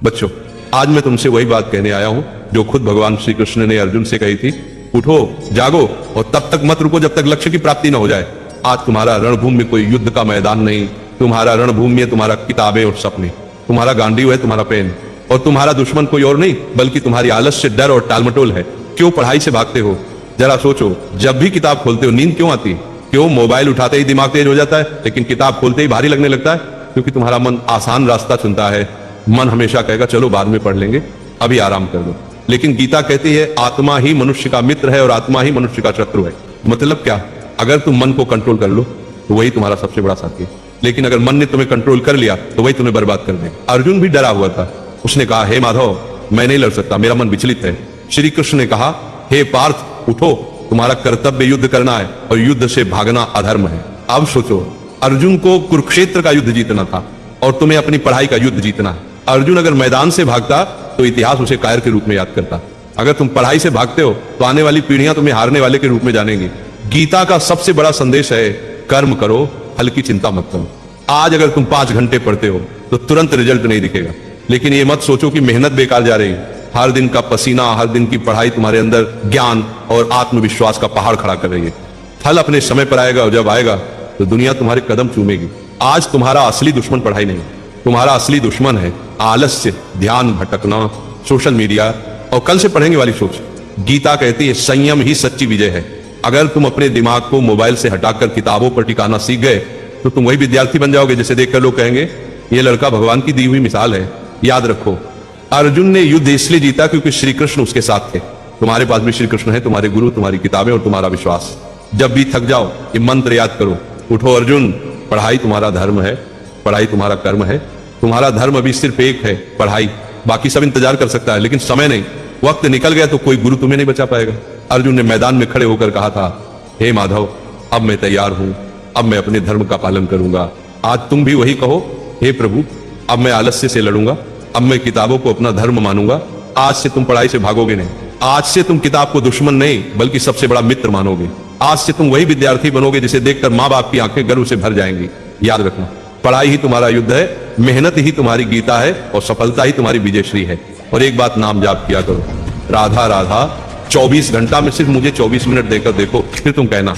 बच्चों, आज मैं तुमसे वही बात कहने आया हूं जो खुद भगवान श्री कृष्ण ने अर्जुन से कही थी। उठो, जागो और तब तक मत रुको जब तक लक्ष्य की प्राप्ति न हो जाए। आज तुम्हारा रणभूमि में कोई युद्ध का मैदान नहीं, तुम्हारा रणभूमि में तुम्हारा किताबें और सपने, तुम्हारा गांडीव है, तुम्हारा पेन, और तुम्हारा दुश्मन कोई और नहीं बल्कि तुम्हारी आलस्य, डर और टालमटोल है। क्यों पढ़ाई से भागते हो? जरा सोचो, जब भी किताब खोलते हो नींद क्यों आती? क्यों मोबाइल उठाते ही दिमाग तेज हो जाता है, लेकिन किताब खोलते ही भारी लगने लगता है? क्योंकि तुम्हारा मन आसान रास्ता चुनता है। मन हमेशा कहेगा चलो बाद में पढ़ लेंगे, अभी आराम कर लो। लेकिन गीता कहती है आत्मा ही मनुष्य का मित्र है और आत्मा ही मनुष्य का शत्रु है। मतलब क्या? अगर तुम मन को कंट्रोल कर लो तो वही तुम्हारा सबसे बड़ा साथी है, लेकिन अगर मन ने तुम्हें कंट्रोल कर लिया तो वही तुम्हें बर्बाद कर देगा। अर्जुन भी डरा हुआ था। उसने कहा, हे माधव, मैं नहीं लड़ सकता, मेरा मन विचलित है। श्री कृष्ण ने कहा, हे पार्थ, उठो, तुम्हारा कर्तव्य युद्ध करना है और युद्ध से भागना अधर्म है। अब सोचो, अर्जुन को कुरुक्षेत्र का युद्ध जीतना था और तुम्हें अपनी पढ़ाई का युद्ध जीतना है। अर्जुन अगर मैदान से भागता तो इतिहास उसे कायर के रूप में याद करता। अगर तुम पढ़ाई से भागते हो तो आने वाली पीढ़ियां तुम्हें हारने वाले के रूप में जानेंगी। गीता का सबसे बड़ा संदेश है, कर्म करो, फल की चिंता मत करो। आज अगर तुम 5 घंटे पढ़ते हो तो तुरंत रिजल्ट नहीं दिखेगा, लेकिन ये मत सोचो कि मेहनत बेकार जा रही है। हर दिन का पसीना, हर दिन की पढ़ाई तुम्हारे अंदर ज्ञान और आत्मविश्वास का पहाड़ खड़ा कर रही है। फल अपने समय पर आएगा और जब आएगा तो दुनिया तुम्हारे कदम चूमेगी। आज तुम्हारा असली दुश्मन पढ़ाई नहीं, तुम्हारा असली दुश्मन है आलस्य, ध्यान भटकना, सोशल मीडिया और कल से पढ़ेंगे वाली सोच। गीता कहती है संयम ही सच्ची विजय है। अगर तुम अपने दिमाग को मोबाइल से हटाकर किताबों पर टिकाना सीख गए तो तुम वही विद्यार्थी बन जाओगे जिसे देखकर लोग कहेंगे ये लड़का भगवान की दी हुई मिसाल है। याद रखो, अर्जुन ने युद्ध इसलिए जीता क्योंकि श्री कृष्ण उसके साथ थे। तुम्हारे पास भी श्री कृष्ण है, तुम्हारे गुरु, तुम्हारी किताबें और तुम्हारा विश्वास। जब भी थक जाओ ये मंत्र याद करो, उठो अर्जुन, पढ़ाई तुम्हारा धर्म है, पढ़ाई तुम्हारा कर्म है। तुम्हारा धर्म अभी सिर्फ एक है, पढ़ाई। बाकी सब इंतजार कर सकता है, लेकिन समय नहीं। वक्त निकल गया तो कोई गुरु तुम्हें नहीं बचा पाएगा। अर्जुन ने मैदान में खड़े होकर कहा था, हे माधव, अब मैं तैयार हूं, अब मैं अपने धर्म का पालन करूंगा। आज तुम भी वही कहो, हे प्रभु, अब मैं आलस्य से लड़ूंगा, अब मैं किताबों को अपना धर्म मानूंगा। आज से तुम पढ़ाई से भागोगे नहीं, आज से तुम किताब को दुश्मन नहीं बल्कि सबसे बड़ा मित्र मानोगे। आज से तुम वही विद्यार्थी बनोगे जिसे देखकर माँ बाप की आंखें गर्व से भर जाएंगी। याद रखना, पढ़ाई ही तुम्हारा युद्ध है, मेहनत ही तुम्हारी गीता है और सफलता ही तुम्हारी विजयश्री है। और एक बात नाम जाप किया करो, राधा राधा। 24 घंटा में सिर्फ मुझे 24 मिनट देकर देखो, फिर तुम कहना।